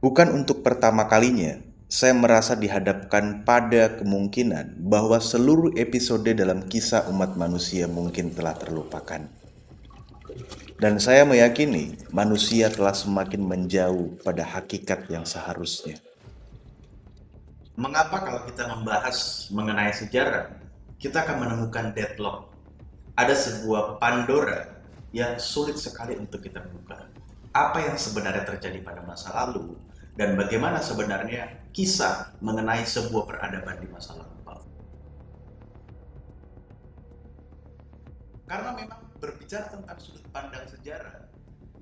Bukan untuk pertama kalinya, saya merasa dihadapkan pada kemungkinan bahwa seluruh episode dalam kisah umat manusia mungkin telah terlupakan. Dan saya meyakini manusia telah semakin menjauh pada hakikat yang seharusnya. Mengapa kalau kita membahas mengenai sejarah, kita akan menemukan deadlock? Ada sebuah Pandora yang sulit sekali untuk kita buka. Apa yang sebenarnya terjadi pada masa lalu, dan bagaimana sebenarnya kisah mengenai sebuah peradaban di masa lampau. Karena memang berbicara tentang sudut pandang sejarah,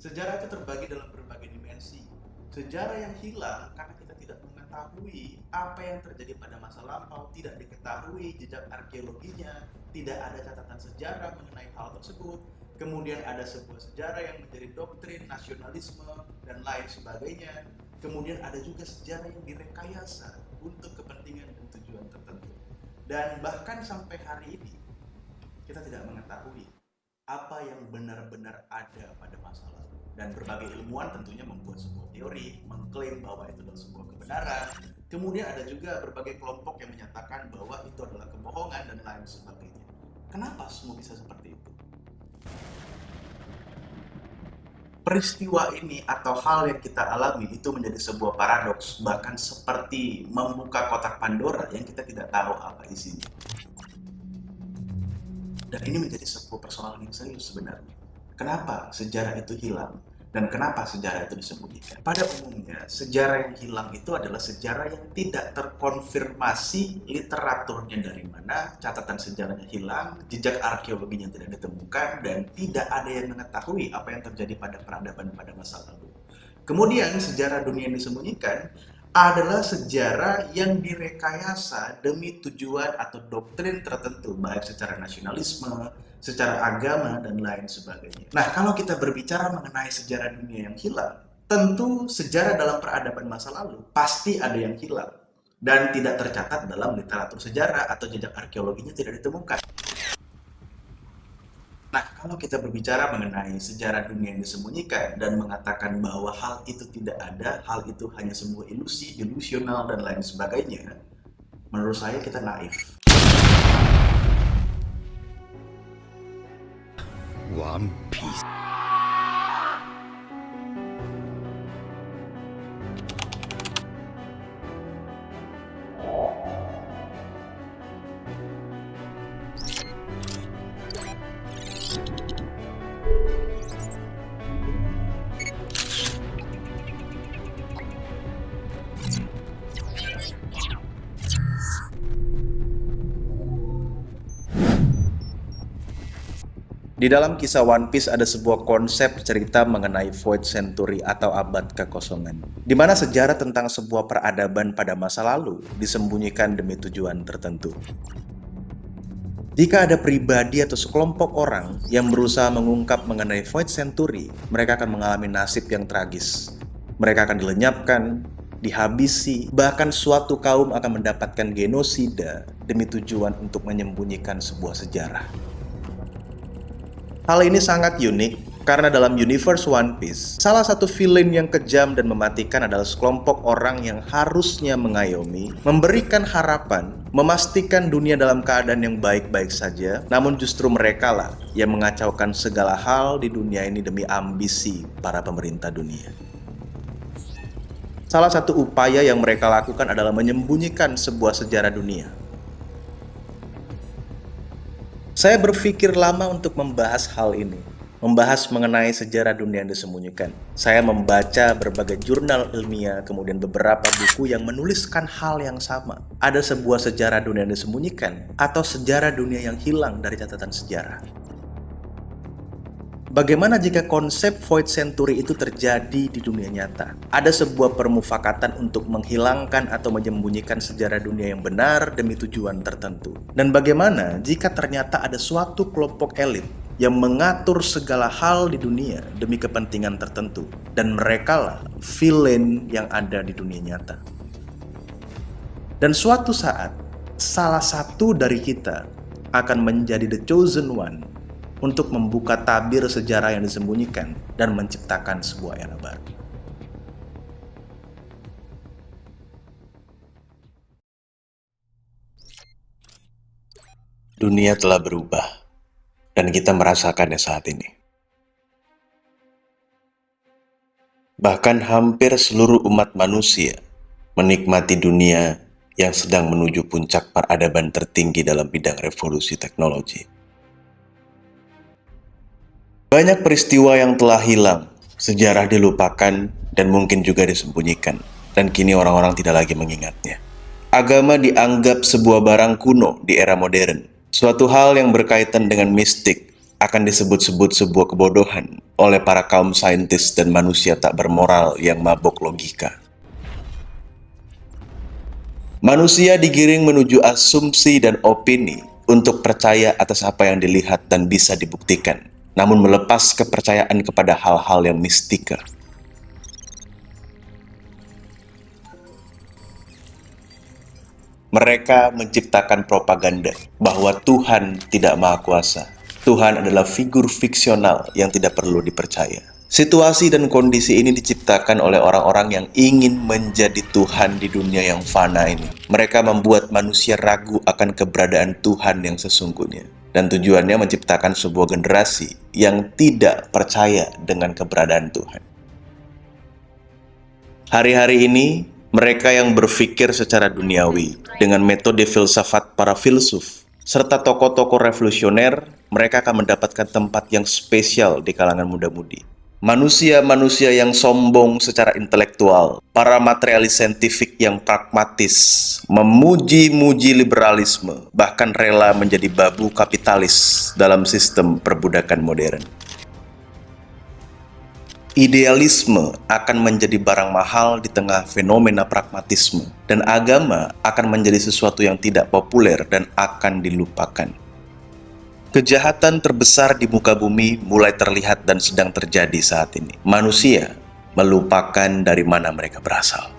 sejarah itu terbagi dalam berbagai dimensi. Sejarah yang hilang karena kita tidak mengetahui apa yang terjadi pada masa lampau, tidak diketahui jejak arkeologinya, tidak ada catatan sejarah mengenai hal tersebut. Kemudian ada sebuah sejarah yang menjadi doktrin, nasionalisme, dan lain sebagainya. Kemudian ada juga sejarah yang direkayasa untuk kepentingan dan tujuan tertentu. Dan bahkan sampai hari ini, kita tidak mengetahui apa yang benar-benar ada pada masa lalu. Dan berbagai ilmuwan tentunya membuat sebuah teori, mengklaim bahwa itu adalah sebuah kebenaran. Kemudian ada juga berbagai kelompok yang menyatakan bahwa itu adalah kebohongan dan lain sebagainya. Kenapa semua bisa seperti itu? Peristiwa ini atau hal yang kita alami itu menjadi sebuah paradoks, bahkan seperti membuka kotak Pandora yang kita tidak tahu apa isinya. Dan ini menjadi sebuah persoalan yang serius sebenarnya. Kenapa sejarah itu hilang? Dan kenapa sejarah itu disembunyikan? Pada umumnya, sejarah yang hilang itu adalah sejarah yang tidak terkonfirmasi literaturnya dari mana, catatan sejarahnya hilang, jejak arkeologinya tidak ditemukan, dan tidak ada yang mengetahui apa yang terjadi pada peradaban pada masa lalu. Kemudian, sejarah dunia yang disembunyikan adalah sejarah yang direkayasa demi tujuan atau doktrin tertentu, baik secara nasionalisme, secara agama, dan lain sebagainya. Nah, kalau kita berbicara mengenai sejarah dunia yang hilang, tentu sejarah dalam peradaban masa lalu pasti ada yang hilang dan tidak tercatat dalam literatur sejarah atau jejak arkeologinya tidak ditemukan. Nah, kalau kita berbicara mengenai sejarah dunia yang disembunyikan dan mengatakan bahwa hal itu tidak ada, hal itu hanya sebuah ilusi, delusional, dan lain sebagainya, menurut saya kita naif. One Piece. Di dalam kisah One Piece ada sebuah konsep cerita mengenai Void Century atau abad kekosongan, di mana sejarah tentang sebuah peradaban pada masa lalu disembunyikan demi tujuan tertentu. Jika ada pribadi atau sekelompok orang yang berusaha mengungkap mengenai Void Century, mereka akan mengalami nasib yang tragis. Mereka akan dilenyapkan, dihabisi, bahkan suatu kaum akan mendapatkan genosida demi tujuan untuk menyembunyikan sebuah sejarah. Hal ini sangat unik karena dalam universe One Piece, salah satu villain yang kejam dan mematikan adalah sekelompok orang yang harusnya mengayomi, memberikan harapan, memastikan dunia dalam keadaan yang baik-baik saja, namun justru mereka lah yang mengacaukan segala hal di dunia ini demi ambisi para pemerintah dunia. Salah satu upaya yang mereka lakukan adalah menyembunyikan sebuah sejarah dunia. Saya berpikir lama untuk membahas hal ini, membahas mengenai sejarah dunia yang disembunyikan. Saya membaca berbagai jurnal ilmiah, kemudian beberapa buku yang menuliskan hal yang sama. Ada sebuah sejarah dunia yang disembunyikan, atau sejarah dunia yang hilang dari catatan sejarah. Bagaimana jika konsep Void Century itu terjadi di dunia nyata? Ada sebuah permufakatan untuk menghilangkan atau menyembunyikan sejarah dunia yang benar demi tujuan tertentu. Dan bagaimana jika ternyata ada suatu kelompok elit yang mengatur segala hal di dunia demi kepentingan tertentu, dan merekalah villain yang ada di dunia nyata. Dan suatu saat, salah satu dari kita akan menjadi the chosen one untuk membuka tabir sejarah yang disembunyikan dan menciptakan sebuah era baru. Dunia telah berubah, dan kita merasakannya saat ini. Bahkan hampir seluruh umat manusia menikmati dunia yang sedang menuju puncak peradaban tertinggi dalam bidang revolusi teknologi. Banyak peristiwa yang telah hilang, sejarah dilupakan, dan mungkin juga disembunyikan, dan kini orang-orang tidak lagi mengingatnya. Agama dianggap sebuah barang kuno di era modern. Suatu hal yang berkaitan dengan mistik akan disebut-sebut sebuah kebodohan oleh para kaum saintis dan manusia tak bermoral yang mabok logika. Manusia digiring menuju asumsi dan opini untuk percaya atas apa yang dilihat dan bisa dibuktikan, namun melepas kepercayaan kepada hal-hal yang mistika. Mereka menciptakan propaganda bahwa Tuhan tidak maha kuasa. Tuhan adalah figur fiksional yang tidak perlu dipercaya. Situasi dan kondisi ini diciptakan oleh orang-orang yang ingin menjadi Tuhan di dunia yang fana ini. Mereka membuat manusia ragu akan keberadaan Tuhan yang sesungguhnya. Dan tujuannya menciptakan sebuah generasi yang tidak percaya dengan keberadaan Tuhan. Hari-hari ini, mereka yang berpikir secara duniawi dengan metode filsafat para filsuf serta tokoh-tokoh revolusioner, mereka akan mendapatkan tempat yang spesial di kalangan muda-mudi. Manusia-manusia yang sombong secara intelektual, para materialis saintifik yang pragmatis, memuji-muji liberalisme, bahkan rela menjadi babu kapitalis dalam sistem perbudakan modern. Idealisme akan menjadi barang mahal di tengah fenomena pragmatisme, dan agama akan menjadi sesuatu yang tidak populer dan akan dilupakan. Kejahatan terbesar di muka bumi mulai terlihat dan sedang terjadi saat ini. Manusia melupakan dari mana mereka berasal.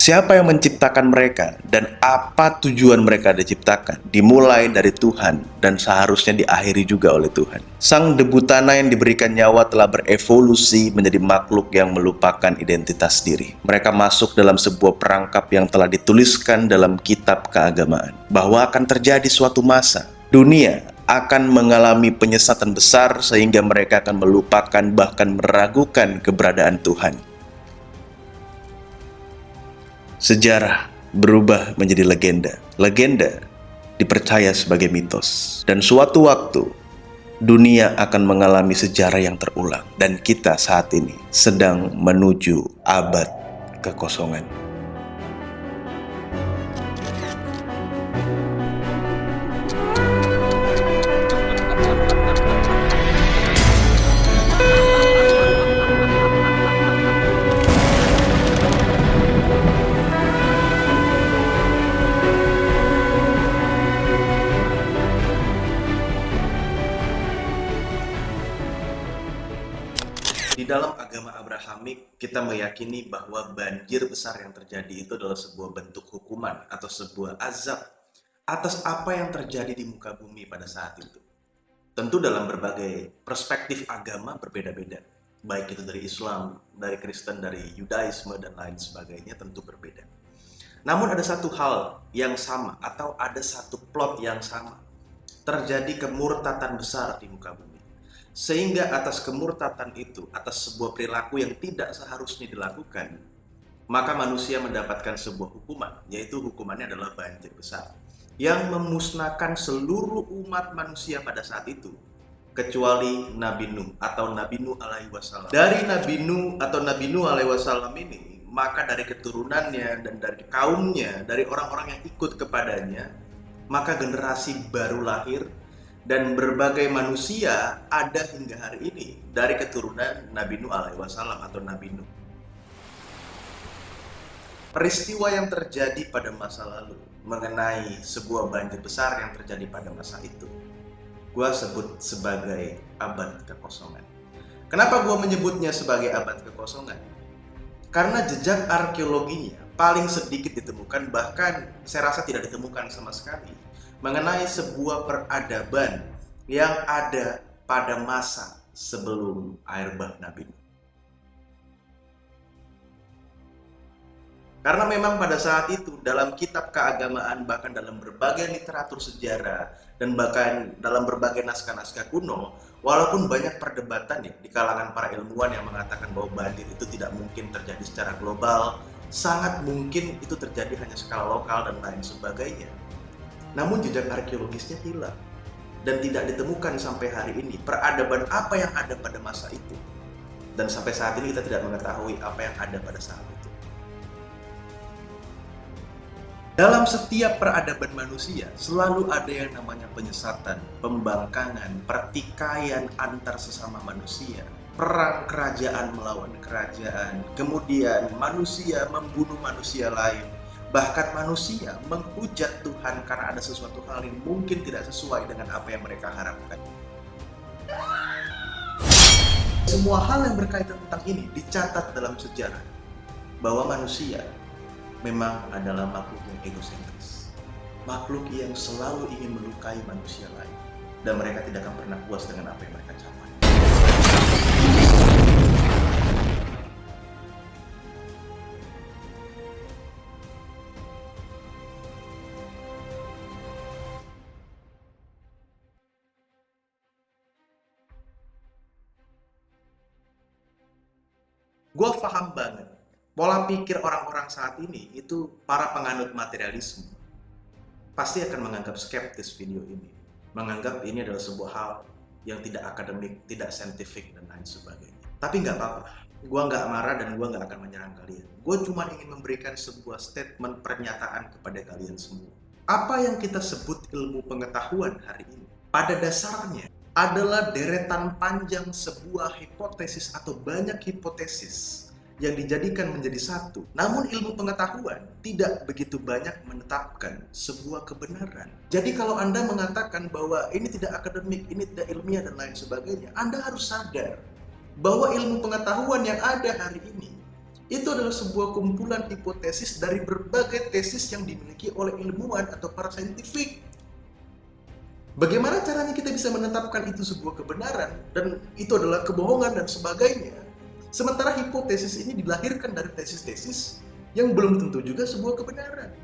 Siapa yang menciptakan mereka dan apa tujuan mereka diciptakan dimulai dari Tuhan dan seharusnya diakhiri juga oleh Tuhan. Sang debu tanah yang diberikan nyawa telah berevolusi menjadi makhluk yang melupakan identitas diri. Mereka masuk dalam sebuah perangkap yang telah dituliskan dalam kitab keagamaan, bahwa akan terjadi suatu masa dunia akan mengalami penyesatan besar sehingga mereka akan melupakan bahkan meragukan keberadaan Tuhan. Sejarah berubah menjadi legenda. Legenda dipercaya sebagai mitos. Dan suatu waktu, dunia akan mengalami sejarah yang terulang. Dan kita saat ini sedang menuju abad kekosongan. Di dalam agama Abrahamik, kita meyakini bahwa banjir besar yang terjadi itu adalah sebuah bentuk hukuman atau sebuah azab atas apa yang terjadi di muka bumi pada saat itu. Tentu dalam berbagai perspektif agama berbeda-beda, baik itu dari Islam, dari Kristen, dari Yudaisme, dan lain sebagainya tentu berbeda. Namun ada satu hal yang sama atau ada satu plot yang sama. Terjadi kemurtatan besar di muka bumi. Sehingga atas kemurtatan itu, atas sebuah perilaku yang tidak seharusnya dilakukan, maka manusia mendapatkan sebuah hukuman, yaitu hukumannya adalah banjir besar yang memusnahkan seluruh umat manusia pada saat itu, kecuali Nabi Nuh atau Nabi Nuh alaihi wasallam. Dari Nabi Nuh atau Nabi Nuh alaihi wasallam ini, maka dari keturunannya dan dari kaumnya, dari orang-orang yang ikut kepadanya, maka generasi baru lahir. Dan berbagai manusia ada hingga hari ini dari keturunan Nabi Nuh alaihi wasallam atau Nabi Nuh. Peristiwa yang terjadi pada masa lalu mengenai sebuah banjir besar yang terjadi pada masa itu, gua sebut sebagai abad kekosongan. Kenapa gua menyebutnya sebagai abad kekosongan? Karena jejak arkeologinya paling sedikit ditemukan, bahkan saya rasa tidak ditemukan sama sekali, mengenai sebuah peradaban yang ada pada masa sebelum air bah Nabi Nuh. Karena memang pada saat itu dalam kitab keagamaan, bahkan dalam berbagai literatur sejarah dan bahkan dalam berbagai naskah-naskah kuno, walaupun banyak perdebatan ya di kalangan para ilmuwan yang mengatakan bahwa banjir itu tidak mungkin terjadi secara global, sangat mungkin itu terjadi hanya skala lokal dan lain sebagainya. Namun jejak arkeologisnya hilang dan tidak ditemukan sampai hari ini peradaban apa yang ada pada masa itu. Dan sampai saat ini kita tidak mengetahui apa yang ada pada saat itu. Dalam setiap peradaban manusia, selalu ada yang namanya penyesatan, pembangkangan, pertikaian antar sesama manusia, perang kerajaan melawan kerajaan, kemudian manusia membunuh manusia lain, bahkan manusia menghujat Tuhan karena ada sesuatu hal yang mungkin tidak sesuai dengan apa yang mereka harapkan. Semua hal yang berkaitan tentang ini dicatat dalam sejarah, bahwa manusia memang adalah makhluk yang egosentris, makhluk yang selalu ingin melukai manusia lain, dan mereka tidak akan pernah puas dengan apa yang mereka capai. Gue paham banget pola pikir orang-orang saat ini itu para penganut materialisme pasti akan menganggap skeptis video ini, menganggap ini adalah sebuah hal yang tidak akademik, tidak saintifik, dan lain sebagainya. Tapi nggak apa-apa, gue nggak marah dan gue nggak akan menyerang kalian. Gue cuma ingin memberikan sebuah statement pernyataan kepada kalian semua. Apa yang kita sebut ilmu pengetahuan hari ini, pada dasarnya adalah deretan panjang sebuah hipotesis atau banyak hipotesis yang dijadikan menjadi satu. Namun ilmu pengetahuan tidak begitu banyak menetapkan sebuah kebenaran. Jadi kalau Anda mengatakan bahwa ini tidak akademik, ini tidak ilmiah, dan lain sebagainya, Anda harus sadar bahwa ilmu pengetahuan yang ada hari ini itu adalah sebuah kumpulan hipotesis dari berbagai tesis yang dimiliki oleh ilmuwan atau para saintifik. Bagaimana caranya kita bisa menetapkan itu sebuah kebenaran dan itu adalah kebohongan dan sebagainya? Sementara hipotesis ini dilahirkan dari tesis-tesis yang belum tentu juga sebuah kebenaran.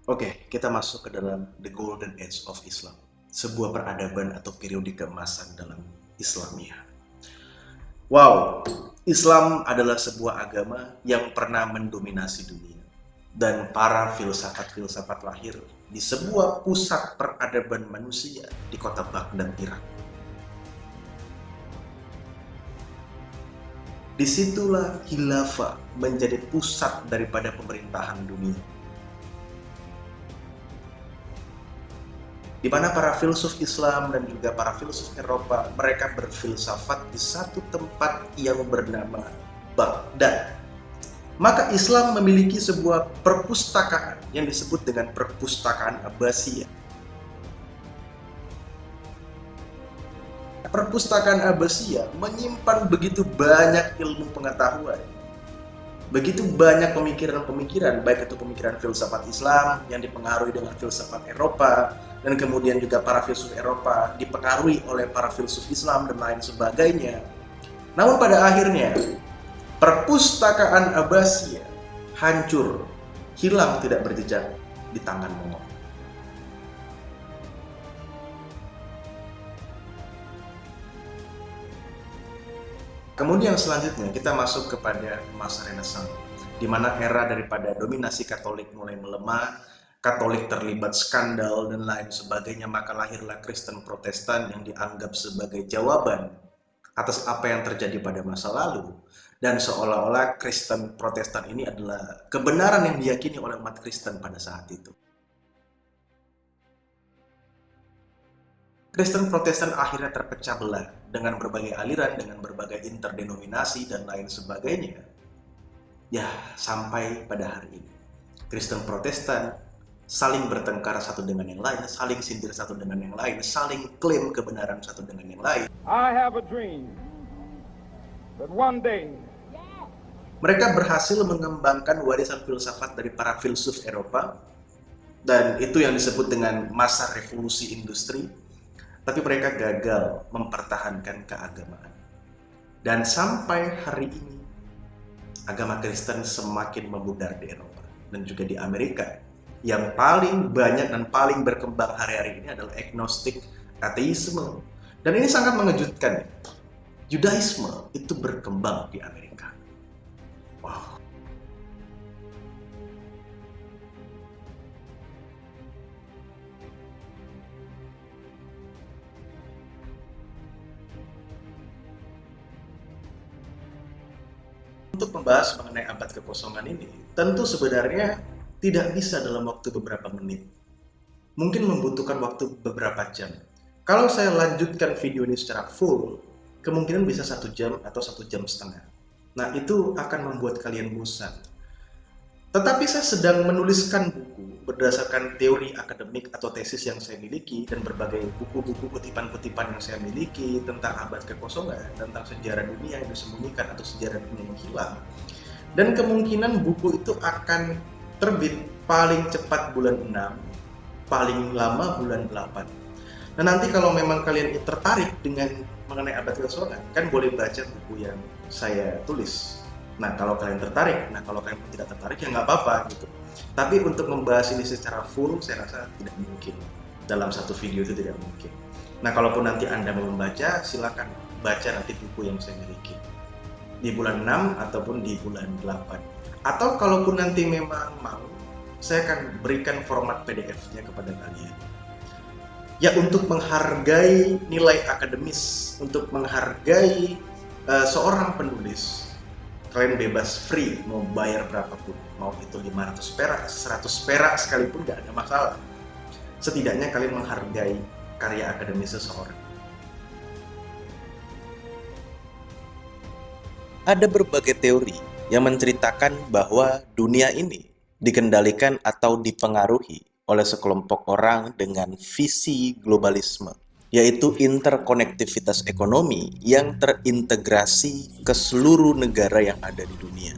Oke, kita masuk ke dalam The Golden Age of Islam, sebuah peradaban atau periode keemasan dalam Islamiyah. Wow, Islam adalah sebuah agama yang pernah mendominasi dunia. Dan para filsafat-filsafat lahir di sebuah pusat peradaban manusia di kota Baghdad, Irak. Disitulah khilafah menjadi pusat daripada pemerintahan dunia. Di mana para filsuf Islam dan juga para filsuf Eropa, mereka berfilsafat di satu tempat yang bernama Baghdad. Maka Islam memiliki sebuah perpustakaan yang disebut dengan Perpustakaan Abbasiyah. Perpustakaan Abbasiyah menyimpan begitu banyak ilmu pengetahuan, begitu banyak pemikiran-pemikiran, baik itu pemikiran filsafat Islam yang dipengaruhi dengan filsafat Eropa, dan kemudian juga para filsuf Eropa dipengaruhi oleh para filsuf Islam dan lain sebagainya. Namun pada akhirnya Perpustakaan Abbasiyah hancur, hilang tidak berjejak di tangan Mongol. Kemudian selanjutnya kita masuk kepada masa Renaissance, di mana era daripada dominasi Katolik mulai melemah, Katolik terlibat skandal dan lain sebagainya, maka lahirlah Kristen Protestan yang dianggap sebagai jawaban atas apa yang terjadi pada masa lalu. Dan seolah-olah Kristen Protestan ini adalah kebenaran yang diyakini oleh umat Kristen pada saat itu. Kristen Protestan akhirnya terpecah belah dengan berbagai aliran, dengan berbagai interdenominasi dan lain sebagainya. Ya, sampai pada hari ini. Kristen Protestan saling bertengkar satu dengan yang lain, saling sindir satu dengan yang lain, saling klaim kebenaran satu dengan yang lain. I have a dream that one day mereka berhasil mengembangkan warisan filsafat dari para filsuf Eropa, dan itu yang disebut dengan masa revolusi industri, tapi mereka gagal mempertahankan keagamaan. Dan sampai hari ini, agama Kristen semakin memudar di Eropa dan juga di Amerika. Yang paling banyak dan paling berkembang hari-hari ini adalah agnostik, ateisme. Dan ini sangat mengejutkan. Judaisme itu berkembang di Amerika. Wow. Untuk membahas mengenai abad kekosongan ini, tentu sebenarnya tidak bisa dalam waktu beberapa menit. Mungkin membutuhkan waktu beberapa jam. Kalau saya lanjutkan video ini secara full, kemungkinan bisa 1 jam atau 1,5 jam. Nah, itu akan membuat kalian bosan. Tetapi saya sedang menuliskan buku berdasarkan teori akademik atau tesis yang saya miliki dan berbagai buku-buku kutipan-kutipan yang saya miliki tentang abad kekosongan, tentang sejarah dunia yang disembunyikan atau sejarah dunia yang hilang. Dan kemungkinan buku itu akan terbit paling cepat bulan 6, paling lama bulan 8. Nah, nanti kalau memang kalian tertarik dengan mengenai abad kekosongan, kan boleh baca buku yang saya tulis. Nah, kalau kalian tertarik, kalau kalian tidak tertarik ya nggak apa-apa gitu. Tapi untuk membahas ini secara full, saya rasa tidak mungkin. Dalam satu video itu tidak mungkin. Nah, kalaupun nanti Anda mau membaca, silakan baca nanti buku yang saya miliki. Di bulan 6 ataupun di bulan 8. Atau kalaupun nanti memang mau, saya akan berikan format PDF-nya kepada kalian. Ya, untuk menghargai nilai akademis, untuk menghargai seorang penulis, kalian bebas free mau bayar berapapun, mau itu 500 perak, 100 perak sekalipun nggak ada masalah. Setidaknya kalian menghargai karya akademis seseorang. Ada berbagai teori yang menceritakan bahwa dunia ini dikendalikan atau dipengaruhi oleh sekelompok orang dengan visi globalisme, yaitu interkonektivitas ekonomi yang terintegrasi ke seluruh negara yang ada di dunia.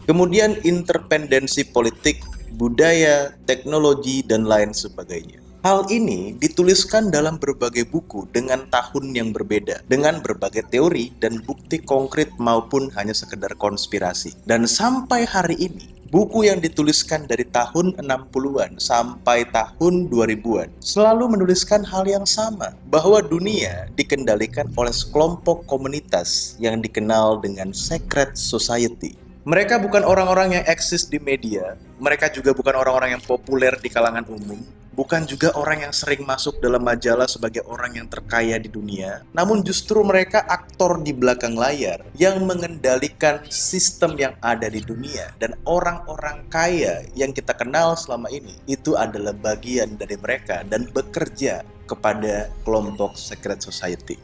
Kemudian interdependensi politik, budaya, teknologi, dan lain sebagainya. Hal ini dituliskan dalam berbagai buku dengan tahun yang berbeda, dengan berbagai teori dan bukti konkret maupun hanya sekedar konspirasi. Dan sampai hari ini, buku yang dituliskan dari tahun 60-an sampai tahun 2000-an selalu menuliskan hal yang sama, bahwa dunia dikendalikan oleh sekelompok komunitas yang dikenal dengan secret society. Mereka bukan orang-orang yang eksis di media, mereka juga bukan orang-orang yang populer di kalangan umum, bukan juga orang yang sering masuk dalam majalah sebagai orang yang terkaya di dunia, namun justru mereka aktor di belakang layar yang mengendalikan sistem yang ada di dunia. Dan orang-orang kaya yang kita kenal selama ini, itu adalah bagian dari mereka dan bekerja kepada kelompok secret society.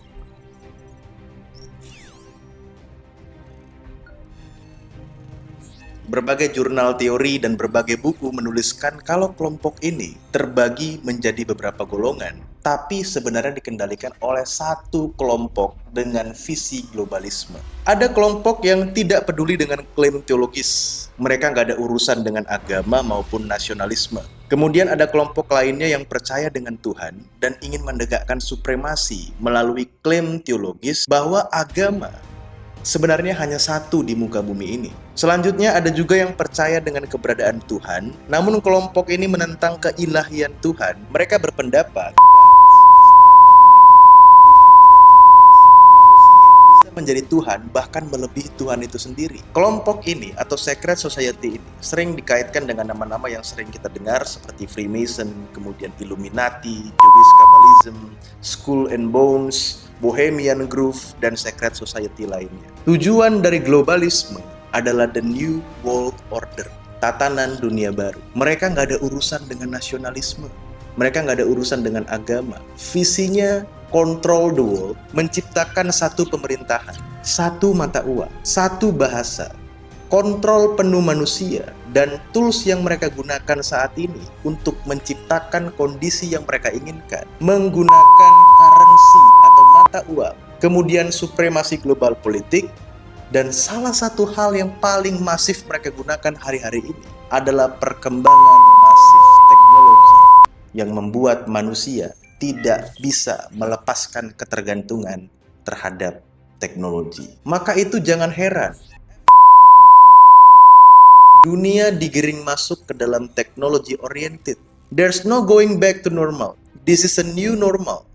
Berbagai jurnal teori dan berbagai buku menuliskan kalau kelompok ini terbagi menjadi beberapa golongan, tapi sebenarnya dikendalikan oleh satu kelompok dengan visi globalisme. Ada kelompok yang tidak peduli dengan klaim teologis. Mereka nggak ada urusan dengan agama maupun nasionalisme. Kemudian ada kelompok lainnya yang percaya dengan Tuhan dan ingin menegakkan supremasi melalui klaim teologis bahwa agama sebenarnya hanya satu di muka bumi ini. Selanjutnya ada juga yang percaya dengan keberadaan Tuhan, namun kelompok ini menentang keilahian Tuhan. Mereka berpendapat menjadi Tuhan, bahkan melebihi Tuhan itu sendiri. Kelompok ini atau secret society ini sering dikaitkan dengan nama-nama yang sering kita dengar seperti Freemason, kemudian Illuminati, Jewish Kabbalism, Skull and Bones, Bohemian Grove, dan secret society lainnya. Tujuan dari globalisme adalah the new world order, tatanan dunia baru. Mereka nggak ada urusan dengan nasionalisme, mereka nggak ada urusan dengan agama. Visinya control the world, menciptakan satu pemerintahan, satu mata uang, satu bahasa, kontrol penuh manusia, dan tools yang mereka gunakan saat ini untuk menciptakan kondisi yang mereka inginkan, menggunakan currency atau mata uang, kemudian supremasi global politik, dan salah satu hal yang paling masif mereka gunakan hari-hari ini adalah perkembangan masif teknologi. yang membuat manusia tidak bisa melepaskan ketergantungan terhadap teknologi. Maka itu jangan heran dunia digiring masuk ke dalam technology oriented. There's no going back to normal. This is a new normal.